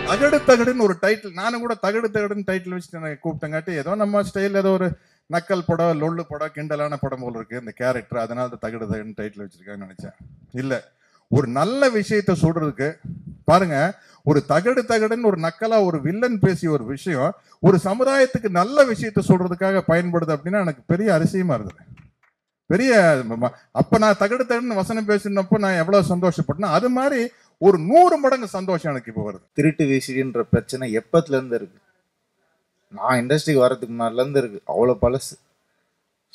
தகடு தகடுன்னு ஒரு டைட்டில், நானும் கூட தகடு தகடுன்னு டைட்டில் வச்சுட்டு கூப்பிட்டங்காட்டி ஏதோ நம்ம ஸ்டைல் ஏதோ ஒரு நக்கல் படம், லொள்ளு படம், கிண்டலான படம் போல இருக்கு இந்த கேரக்டர், அதனால தகடு தகடுன்னு டைட்டில் வச்சிருக்காங்கன்னு நினைச்சேன். இல்ல, ஒரு நல்ல விஷயத்த சொல்றதுக்கு பாருங்க, ஒரு தகடு தகடுன்னு ஒரு நக்கலா ஒரு வில்லன் பேசிய ஒரு விஷயம் ஒரு சமுதாயத்துக்கு நல்ல விஷயத்த சொல்றதுக்காக பயன்படுது அப்படின்னா எனக்கு பெரிய அதிசயமா இருந்தது. பெரிய அப்ப நான் தகடு தகடுன்னு வசனம் பேசினப்போ நான் எவ்வளவு சந்தோஷப்பட்டேன், அது மாதிரி ஒரு 100 மடங்கு சந்தோஷம் எனக்கு இப்போ வருது. திருட்டு விசிடின்ற பிரச்சனை எப்பத்துல இருந்து இருக்கு? நான் இண்டஸ்ட்ரிக்கு வர்றதுக்கு முன்னாடில இருந்து இருக்கு, அவ்வளோ பழசு.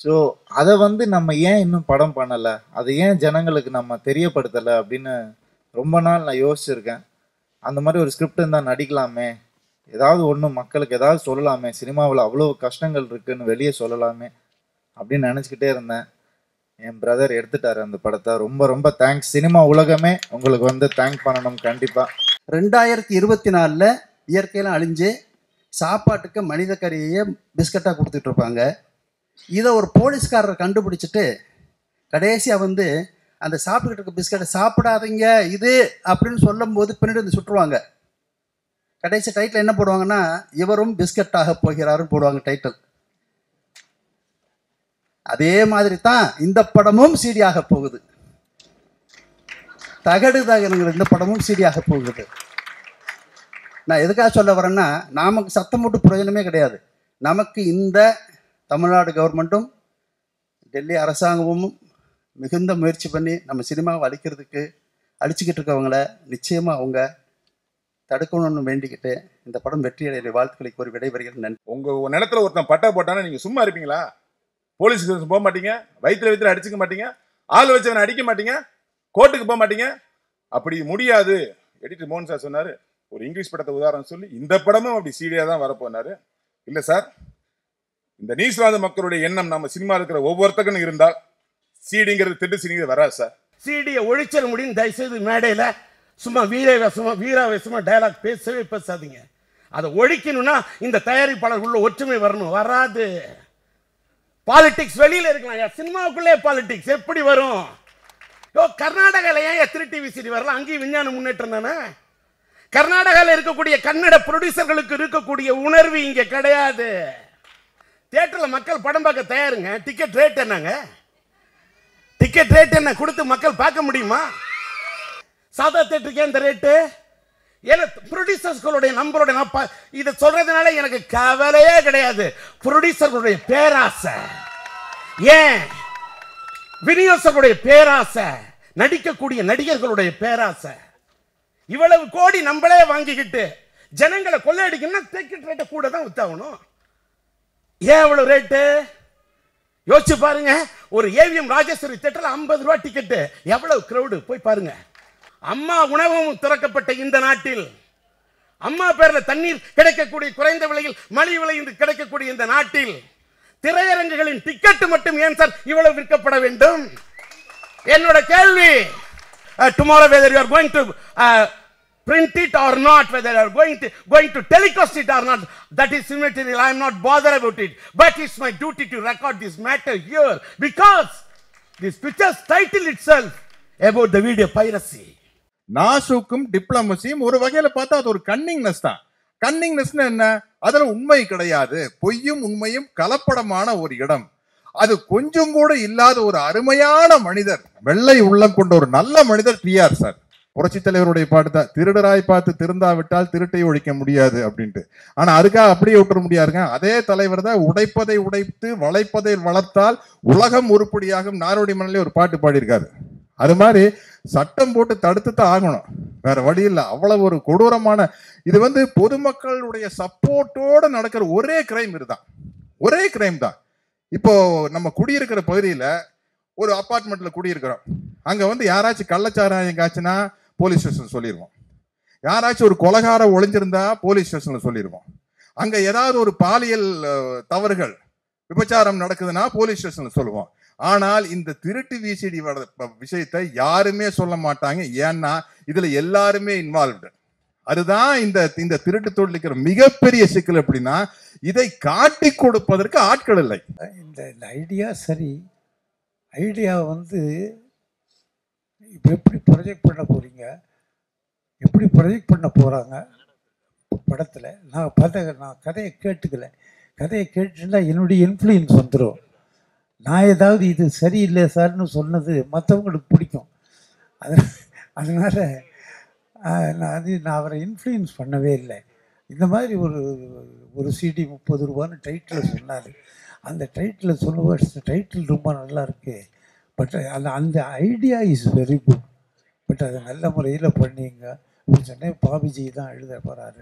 ஸோ அதை நம்ம ஏன் இன்னும் படம் பண்ணலை, அதை ஏன் ஜனங்களுக்கு நம்ம தெரியப்படுத்தலை அப்படின்னு ரொம்ப நாள் நான் யோசிச்சிருக்கேன். அந்த மாதிரி ஒரு ஸ்கிரிப்ட் இருந்தால் நடிக்கலாமே, ஏதாவது ஒன்று மக்களுக்கு ஏதாவது சொல்லலாமே, சினிமாவில் அவ்வளோ கஷ்டங்கள் இருக்குன்னு வெளியே சொல்லலாமே அப்படின்னு நினச்சிக்கிட்டே இருந்தேன். என் பிரதர் எடுத்துட்டாரு அந்த படத்தை. ரொம்ப ரொம்ப தேங்க்ஸ். சினிமா உலகமே உங்களுக்கு தேங்க் பண்ணணும் கண்டிப்பாக. 2024 இயற்கையெல்லாம் அழிஞ்சு சாப்பாட்டுக்கு மனித கறியை பிஸ்கட்டாக கொடுத்துட்டு இருப்பாங்க. இதை ஒரு போலீஸ்காரரை கண்டுபிடிச்சிட்டு கடைசியாக அந்த சாப்பிட்டுக்கிட்டு இருக்க பிஸ்கட்டை சாப்பிடாதீங்க இது அப்படின்னு சொல்லும் போது பின்னாடி சுட்டுருவாங்க. கடைசி டைட்டில் என்ன போடுவாங்கன்னா, இவரும் பிஸ்கட்டாக போகிறாருன்னு போடுவாங்க டைட்டில். அதே மாதிரி தான் இந்த படமும் சீடியாக போகுது. தகடு தகடுங்கிற இந்த படமும் சீடியாக போகுது. நான் எதுக்காக சொல்ல வரேன்னா, நமக்கு சத்தம் போட்டு பிரயோஜனமே கிடையாது. நமக்கு இந்த தமிழ்நாடு கவர்மெண்ட்டும் டெல்லி அரசாங்கமும் மிகுந்த முயற்சி பண்ணி நம்ம சினிமாவை அழிச்சிக்கிட்டு இருக்கவங்கள நிச்சயமாக அவங்க தடுக்கணும்னு வேண்டிக்கிட்டு இந்த படம் வெற்றி அடைய வாழ்த்துக்களை கூறி விடைபெறுகிறேன். நன்றி. உங்கள் நிலத்தில் ஒருத்தன் பட்டா போட்டானா நீங்கள் சும்மா இருப்பீங்களா? போலீஸ் போக மாட்டீங்க, வயிற்றுல அடிச்சுக்க மாட்டீங்க, ஆள் வச்சவனை அடிக்க மாட்டீங்க, கோர்ட்டுக்கு போக மாட்டீங்க. அப்படி முடியாது. எடிட்டர் மோகன் சார் சொன்னார், ஒரு இங்கிலீஷ் படத்தை உதாரணம் சொல்லி இந்த படமும் அப்படி சீடியாக தான் வரப்போனாரு. இல்லை சார், இந்த நீஸ்வாத மக்களுடைய எண்ணம் நம்ம சினிமா இருக்கிற ஒவ்வொருத்தருக்கும் இருந்தால் சீடிங்கிறது திட்டு சீடிங்கிறது வராது சார். சீடியை ஒழிச்சிட முடியும். தயவுசெய்து மேடையில் சும்மா வீராவேசமா டயலாக் பேசவே பேசாதீங்க. அதை ஒழிக்கணும்னா இந்த தயாரிப்பாளர்களுள்ள ஒற்றுமை வரணும். வராது. பாலிடிக்ஸ் வெளியில இருக்கலாம், சினிமாவுக்குள்ளே பாலிடிக்ஸ் எப்படி வரும்? கர்நாடகாவில் ஏன் திருட்டி விசிடி வரலாம்? அங்கேயும் விஞ்ஞான முன்னேற்றம் தானே. கர்நாடகாவில் இருக்கக்கூடிய கன்னட ப்ரொடியூசர்களுக்கு இருக்கக்கூடிய உணர்வு இங்க கிடையாது. தியேட்டரில் மக்கள் படம் பார்க்க தயாருங்க. டிக்கெட் ரேட் என்னங்க? டிக்கெட் ரேட் என்ன கொடுத்து மக்கள் பார்க்க முடியுமா? சாதா தியேட்டருக்கு இந்த ரேட்டு ஏன்னா ப்ரொடியூசர்களுடைய நம்மளுடைய இதை சொல்றதுனால எனக்கு கவலையே கிடையாது. ப்ரொடியூசர்களுடைய பேராசை, ஏன் விநியோகர்களுடைய பேராசை, நடிக்கக்கூடிய நடிகர்களுடைய பேராசை, இவ்வளவு கோடி நம்மளே வாங்கிக்கிட்டு ஜனங்களை கொள்ளையடிக்கணும்னா டிக்கெட் ரேட்டை கூட தான் வித்தாகணும். ஏன் இவ்வளவு ரேட்டு யோசிச்சு பாருங்க. ஒரு ஏவிஎம் ராஜேஸ்வரி தியேட்டர்ல 50 ரூபாய் டிக்கெட்டு, எவ்வளவு கிரௌடு போய் பாருங்க. அம்மா உணவகம் திறக்கப்பட்ட இந்த நாட்டில், அம்மா பேர்ல தண்ணீர் கிடைக்கக்கூடிய குறைந்த விலையில் மலிவு விலையில் கிடைக்கக்கூடிய இந்த நாட்டில் திரையரங்குகளின் டிக்கெட் மட்டும் ஏன் சார் இவ்வளவு விற்கப்பட வேண்டும்? என்னோட கேள்வி, tomorrow whether you are going to print it or not, whether you are going to telecast it or not, that is immaterial. I am not bothered about it, but it's my duty to record this matter here because this picture's title itself about the video piracy. நாசுக்கும் டிப்ளமசியும் ஒரு வகையில பார்த்தா அது ஒரு cunningness தான். கன்னிங்னஸ்னா என்ன? அதுல உண்மை கிடையாது, பொய்யும் உண்மையும் கலப்படமான ஒரு இடம். அது கொஞ்சம் கூட இல்லாத ஒரு அருமையான மனிதர், வெள்ளை உள்ளம் கொண்ட ஒரு நல்ல மனிதர் டிஆர் சார். புரட்சி தலைவருடைய பாட்டு தான், திருடராய் பார்த்து திருந்தாவிட்டால் திருட்டை ஒழிக்க முடியாது அப்படின்ட்டு. ஆனா அதுக்காக அப்படியே விட்டுற முடியாதுங்க. அதே தலைவர் தான் உடைப்பதை உடைத்து வளைப்பதை வளர்த்தால் உலகம் உருப்படியாகும் நாரோடி மண்ணிலே ஒரு பாட்டு பாடியிருக்காரு. அது மாதிரி சட்டம் போட்டு தடுத்து தான் ஆகணும், வேற வழி இல்லை. அவ்வளவு ஒரு கொடூரமான இது பொதுமக்களுடைய சப்போர்ட்டோட நடக்கிற ஒரே கிரைம் இதுதான், ஒரே கிரைம் தான். இப்போ நம்ம குடியிருக்கிற பகுதியில் ஒரு அப்பார்ட்மெண்ட்ல குடியிருக்கிறோம். அங்க யாராச்சும் கள்ளச்சாராயம் காய்ச்சினா போலீஸ் ஸ்டேஷன் சொல்லிடுவோம். யாராச்சும் ஒரு கொலைகார ஒளிஞ்சிருந்தா போலீஸ் ஸ்டேஷன்ல சொல்லிடுவோம். அங்க ஏதாவது ஒரு பாலியல் தவறுகள் விபச்சாரம் நடக்குதுன்னா போலீஸ் ஸ்டேஷன்ல சொல்லுவோம். ஆனால் இந்த திருட்டு விசிடி விஷயத்தை யாருமே சொல்ல மாட்டாங்க. ஏன்னா இதுல எல்லாருமே இன்வால்வ்டு. அதுதான் இந்த திருட்டு தொழிலுக்கிற மிகப்பெரிய சிக்கல். எப்படின்னா இதை காட்டி கொடுப்பதற்கு ஆட்கள் இல்லை. இந்த ஐடியா சரி, ஐடியா இப்போ எப்படி ப்ரொஜெக்ட் பண்ண போறீங்க, எப்படி ப்ரொஜெக்ட் பண்ண போறாங்க, படத்தில் நான் கதையை கேட்டுக்கல. கதையை கேட்டுட்டா என்னுடைய இன்ஃப்ளூயன்ஸ் வந்துடும். நான் ஏதாவது இது சரியில்லை சார்னு சொன்னது மற்றவங்களுக்கு பிடிக்கும். அதனால் நான் அவரை இன்ஃப்ளூயன்ஸ் பண்ணவே இல்லை. இந்த மாதிரி ஒரு சிடி 30 ரூபான்னு டைட்டில் சொன்னார். அந்த டைட்டில் சொல்லுவார், டைட்டில் ரொம்ப நல்லா இருக்கு, பட் அந்த idea is very good, but அதை நல்ல முறையில் பண்ணிங்க அப்படின்னு சொன்னேன். பாபிஜி தான் எழுத போகிறாரு.